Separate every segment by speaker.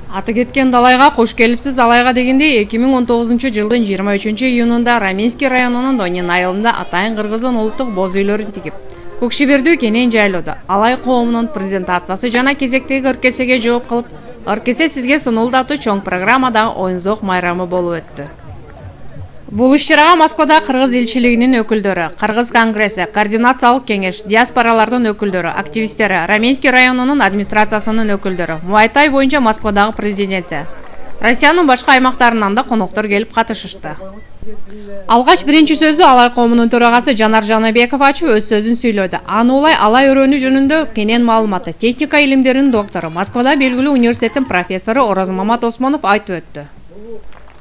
Speaker 1: Аты кеткен далайга кош келипсиз алайга дегенде 2019 жылдын 23 июнунда Раменский районунун Донин айылында атайын кыргыздын улуттук боз үйлөрүн тигип, Көкшебердүү кенен жайлоодо алай коомунун презентациясы жана кезектеги ыркесеге жооп кылып, ыркесе сизге сунулдатуу чоң программадагы оюн-зок майрамы болуп өттү. Бул иш-чарага Москвада кыргыз элчилигинин өкүлдөрү, Кыргыз конгресси, координациялык кеңеш, диаспоралардын өкүлдөрү, активисттери, Раменский районунун администрациясынын өкүлдөрү, Муайтай боюнча Москвадагы президенти, Россиянын башка аймактарынан да коноктор келип катышышты. Алгач биринчи сөздү алай коомунун төрагасы Жанар Жанабеков ачып өз сөзүн сүйлөдү. Аны улай алай өрөөнү жөнүндө кенен маалыматты, техника илимдеринин доктору, Москвада белгилүү университеттин профессору Оразмамат Осмонов айтып өттү.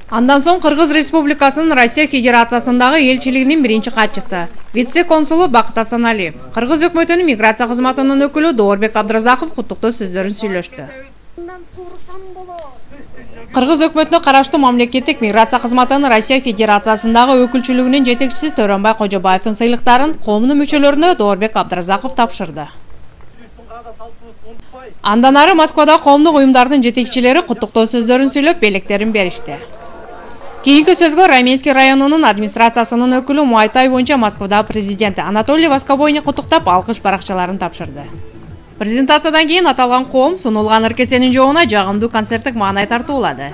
Speaker 1: Андан соң Кыргыз Республикасынын Россия Федерациясындагы элчилигинин биринчи катчысы, вице-консулу Бакыт Асаналиев, Кыргыз өкмөтүнүн миграция кызматынын өкүлү Доорбек Абдыразаков куттуктоо сөздөрүн сүйлөштү. Кыргыз өкмөтүнө караштуу мамлекеттик миграция кызматынын Россия Федерациясындагы өкүлчүлүгүнүн жетекчиси Төрөнбай Кожобаевдин сыйлыктарын коомдун мүчөлөрүнө Доорбек Абдыразаков тапшырды. Андан ары Москвада коомдук уюмдардын жетекчилери куттуктоо сөздөрүн сүйлөп, белектерин беришти. Кийинки сөзгө Раменский районунун администрациясынын өкүлү Муайтай боюнча Москвада президенти Анатолий Воскобойник куттуктап, алкыш баракчаларын тапшырды. Презентациядан кийин аталган коом сунулган ыркесенин жообуна жагымдуу концерттик маанай тартуулады.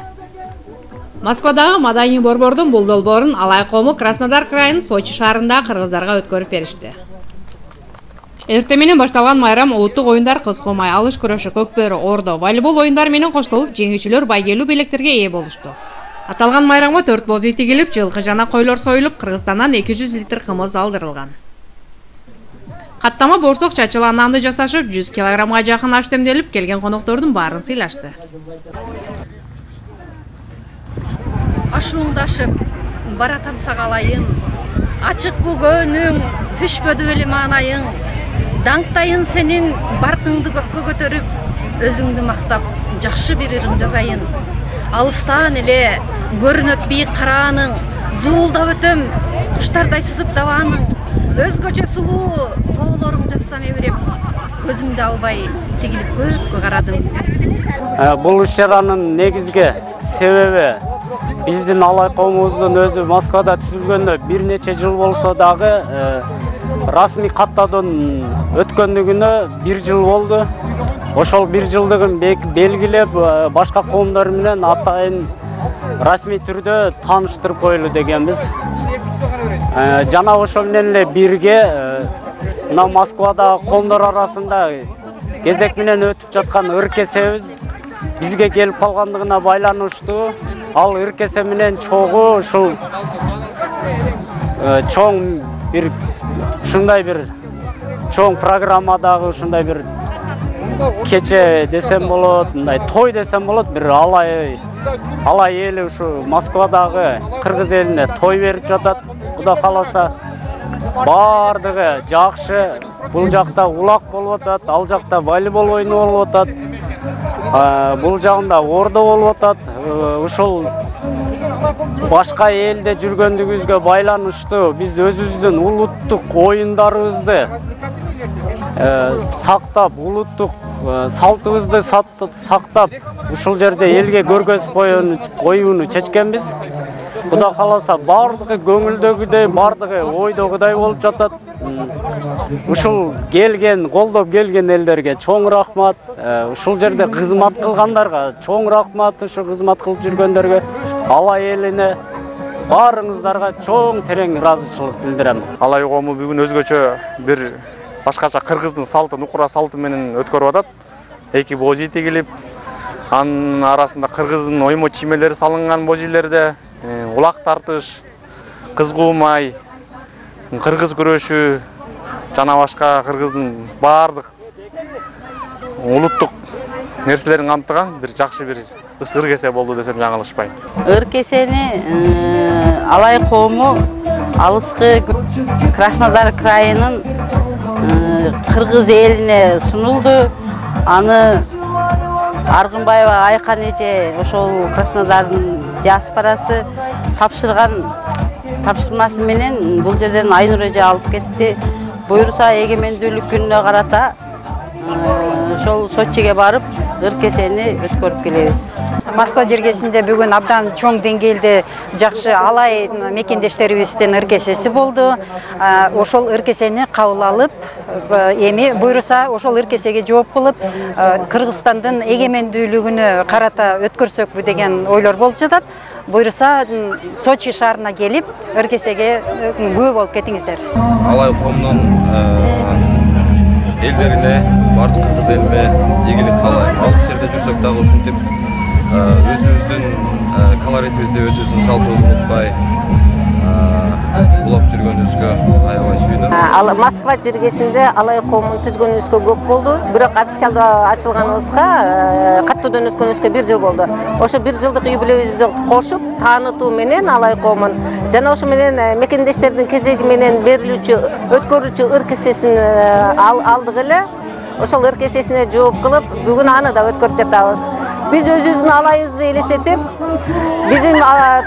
Speaker 1: Москвадагы маданий борбордун бул долбоорун алай коому Краснодар крайынын Сочи шаарында кыргыздарга өткөрүп беришти. Эртең менен башталган майрам улуттук оюндар кыз кумай, алыш күрөшү, көкбөрү, ордо, волейбол оюндары менен коштолуп, жеңүүчүлөр байгелүү белектерге ээ болушту. Аталган майрамга 4 боз үй тигилип, жылкы жана койлор союлуп, Кыргызстандан 200 литр кымыз алдырылган. Каттама борсок чачылган нанды жасашып, 100 килограммга жакын аш демделип, келген коноктордун баарын сыйлашты.
Speaker 2: Ашуңдашып, баратам сагалайым, ачык бүгөнүң, түшпөдү беле маанайың, даңктайын сенин баркыңды көккө көтөрүп, өзүңдү мактап, жакшы бир ырың жазайын. Алыстан эле көрүнөт бийик карааның, зуулдап өтөм, куштардай сызып dabаның, өзгөчө сулуу тоолоруң жатсам эбиреп, көзүмдү албай тигилип көккө карадым.
Speaker 3: Бул иш-чаранын негизги себеби биздин алай коомубуздун өзү Москвада түзүлгөнүнө бир нече жыл болсо дагы расмий каттоодон өткөндүгүнө 1 жыл болду. Ошол 1 жылдыгын белгилеп, башка коомдор менен атайын расмий түрдө тааныштырып коелу дегенбиз. Жана ошол менен эле бирге мына Москвада коомдор арасында кезек менен өтүп жаткан ыркесебиз бизге келип калгандыгына байланыштуу. Ал ыркесе менен чогуу ушул чоң бир ушундай бир чоң программадагы ушундай бир кече десем болот, мындай той десем болот, бир алай эли ушу Москвадагы кыргыз элине той берип жатат. Кудай кааласа бардыгы жакшы. Бул жакта улак болуп атат, ал жакта волейбол оюну болуп атат. Бул жагында ордо болуп атат. Ушул башка элде жүргөндүгүбүзгө байланыштуу биз өзүбүздүн улуттук оюндарыбызды сактап, улуттук салтыбызды сактап, ушул жерде элге көргөзүп коюуну чечкенбиз. Кудай кааласа бардыгы көңүлдөгүдөй, бардыгы ойдогудай болуп жатат. Ушул келген, колдоп келген элдерге чоң рахмат. Ушул жерде кызмат кылгандарга чоң рахмат. Ушу кызмат кылып жүргөндөргө, алай элине, баарыңыздарга чоң терең ыраазычылык билдирем.
Speaker 4: Алай коому бүгүн өзгөчө бир башкача кыргыздын салтын, укура салты менен өткөрүп атат. 2 боз үй тигилип, анын арасында кыргыздын оймо чиймелери салынган боз үйлерде, улак тартыш, кыз куумай, кыргыз күрөшү жана башка кыргыздын баардык улуттук нерселерин камтыган бир жакшы бир ыркесе болду десем жаңылышпайм.
Speaker 5: Ыркесени алай коому алыскы Краснодар крайынын кыргыз элине сунулду. Аны Аргынбаева Айкан эже ошол Краснодардын диаспорасы тапшырмасы менен бул жерден Айнур эже алып кетти. Буюрса эгемендүүлүк күнүнө карата ошол Сочиге барып ыркесени өткөрүп келебиз.
Speaker 6: Москва жергесинде бүгүн абдан чоң деңгээлде жакшы алай мекендештерибиздин ыркесеси болду. Ошол ыркесени кабыл алып, эми буйруса ошол ыркесеге жооп кылып, Кыргызстандын эгемендүүлүгүнө карата өткөрсөкпү деген ойлор болуп жатат. Буйруса Сочи шаарына келип, ыркесеге күбө болуп кетиңиздер.
Speaker 7: Алай коомунун элдерине, бардык кыргыз элине ийгилик каалайм. Алыс жерде жүрсөк дагы ушинтип өзүбүздүн колоритибизди, өзүбүздүн салтыбызды унутпай улап жүргөнүбүзгө аябай сүйүнөм.
Speaker 8: Москва жергесинде алай коомун түзгөнүбүзгө көп болду, бирок официалдуу ачылганыбызга каттоодон өткөнүбүзгө 1 жыл болду. Ошо 1 жылдык юбилейибизди кошуп, таанытуу менен алай коомун жана ошо менен мекендештердин кезеги менен берилүүчү, өткөрүүчү ыркесесин алдык эле. Ошол ыркесесине жооп кылып, бүгүн аны да өткөрүп жатабыз. Биз өзүбүздүн алайыбызды элестетип, биздин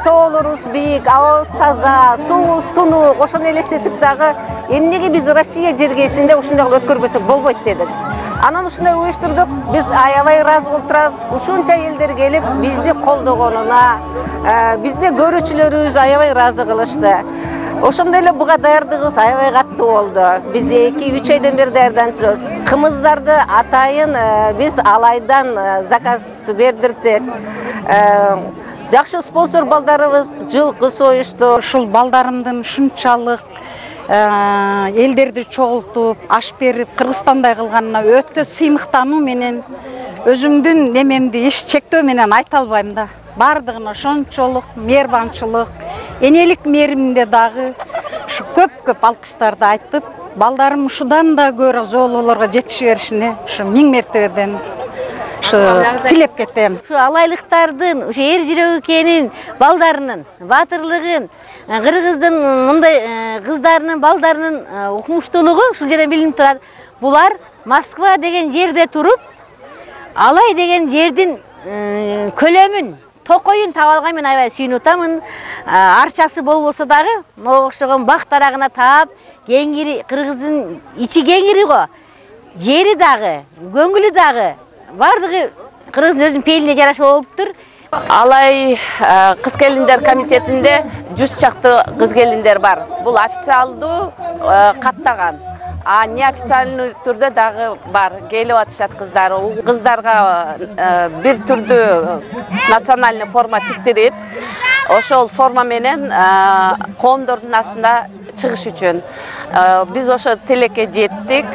Speaker 8: тоолорубуз бийик, абабыз таза, суубуз тунук, ошону элестетип дагы эмнеге биз Россия жергесинде ушундай өткөрбөсөк болбойт дедик. Анан ушундай уюштурдук, биз аябай ыраазы болуп турабыз. Ушунча элдер келип бизди колдогонуна, бизди көрүүчүлөрүбүз аябай ыраазы кылышты. Ошондой эле буга даярдыгыбыз аябай катуу болду. Биз 2-3 айдан бери даярданып жүрөбүз. Кымыздарды атайын биз алайдан заказ бердирдик. Жакшы спонсор балдарыбыз жылкы союшту.
Speaker 6: Ушул балдарымдын ушунчалык элдерди чогултуп, аш берип, Кыргызстандай кылганына өтө сыймыктануу менен өзүмдүн немемди эч чектөө менен айта албайм да. Бардыгына ошончолук мээрбанчылык, энелик мээримде дагы ушу көп алкыштарды айтып, балдарым ушудан да көрө зоолоолорго жетише беришине ушу 1000 мертебеден тилеп кетем.
Speaker 8: Ушу алайлыктардын, ушу эр жүрөгү экенин, балдарынын баатырлыгын, кыргыздын мындай кыздарынын, балдарынын укмуштуулугу ушул жерден билинип турат. Булар Москва деген жерде туруп, алай деген жердин көлөмүн, токоюн таап алган мен аябай сүйүнүп атамын. Арчасы болбосо дагы, мага окшогон бак тарагына таап, кеңири, кыргыздын ичи кеңири го. Жери дагы, көңүлү дагы, бардыгы кыргыздын өзүнүн пейилине жараша болуптур.
Speaker 9: Алай кыз келиндер комитетинде 100 чакты кыз келиндер бар. Бул официалдуу каттаган. Неофициальный түрдө дагы бар, келип атышат кыздар. Кыздарга бир түрдүү национальный форма тиктирип, ошол форма менен коомдордун астында чыгыш үчүн. Биз ошо тилекке жеттик.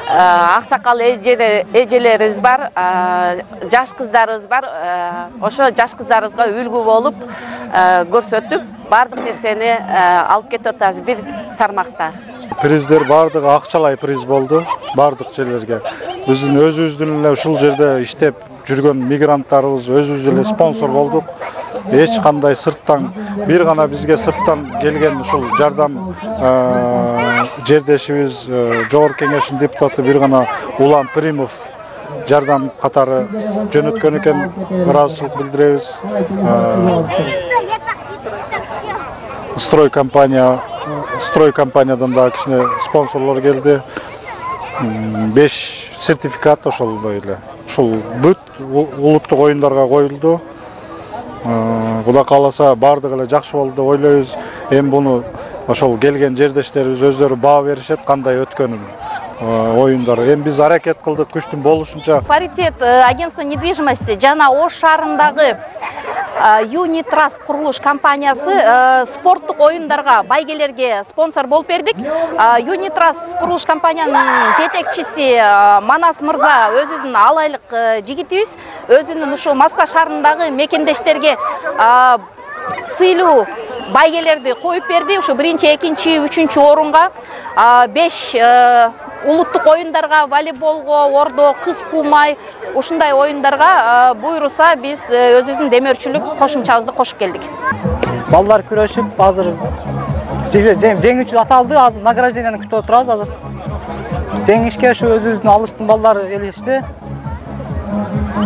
Speaker 9: Аксакал эжелерибиз бар, жаш кыздарыбыз бар. Ошо жаш кыздарыбызга үлгү болуп, көрсөтүп, бардык нерсени алып кетип атабыз бир тармакта.
Speaker 10: Приздер бардыгы акчалай приз болду, бардык жерлерге. Биздин өзүбүздүн эле ушул жерде иштеп жүргөн мигранттарыбыз өзүбүз эле спонсор болдук. Эч кандай сырттан, бир гана бизге сырттан келген ушул жардам жердешибиз, жогорку кеңештин депутаты бир гана Улан Примов жардам катары жөнөткөн экен, ыраазычылык билдиребиз. Строй компаниядан да кичине спонсорлор келди. 5 сертификат ошолдой эле. Ушул бүт улуттук оюндарга коюлду. Кудай кааласа бардыгы эле жакшы болду деп ойлойбуз. Эми буну ошол келген жердештерибиз өздөрү баа беришет, кандай өткөнүн оюндар. Эми биз аракет кылдык күчтүн болушунча.
Speaker 11: Паритет агентство недвижимости жана Ош шаарындагы Юнитрас курулуш компаниясы спорттук оюндарга, байгелерге спонсор болуп бердик. Юнитрас курулуш компаниянын жетекчиси Манас мырза өзүнүн алайлык жигитибиз, өзүнүн ушул Москва шаарындагы мекендештерге сыйлуу байгелерди коюп берди. Ушу 1-чи, 2-чи, 3-чү орунга 5 улуттук оюндарга, волейболго, ордо, кыз куумай, ушундай оюндарга буйруса биз өзүбүздүн демөөрчүлүк кошумчабызды кошуп келдик.
Speaker 12: Балдар күрөшүп, азыр жеңүүчү аталды, азыр награжденияны күтүп отурабыз азыр. Жеңишке ушу өзүбүздүн алыштын балдары келишти.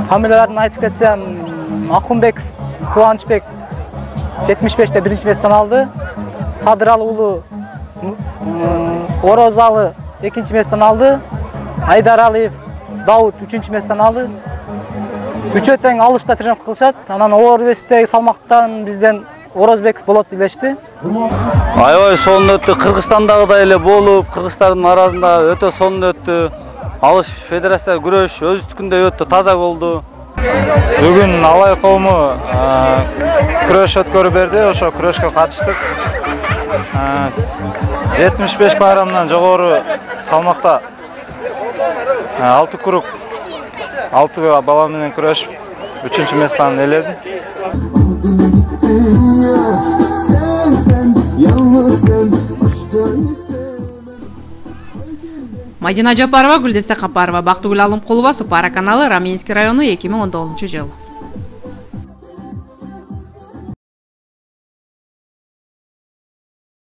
Speaker 12: Фамилияларын айтып кетсем, Акунбеков Кубанычбек 75-те 1-чи месттен алды. Садыралы уулу Орозалы 2-чи месттен алды. Айдар Алиев Дауд 3-чү месттен алды. үчөө тең алышта тренировка кылышат. Анан оор вестеги салмактан бизден Орозбеков болот илешти.
Speaker 13: Аябай сонун өттү. Кыргызстандагыдай эле болуп, кыргыздардын арасында өтө сонун өттү. Алыш федерация күрөш өздүкүндөй өтү, таза болду.
Speaker 10: Бүгүн алай коому күрөш өткөрүп берди, ошо күрөшкө катыштык. 75 килограммдан жогору салмакта 6 круг 6 бала менен күрөшүп 3-местаны ээледим.
Speaker 1: Мадина Жапарова, Гүлдесте Капарова, Бактыгүл Алымкулова, Супара каналы, Раменский району, 2019 жыл.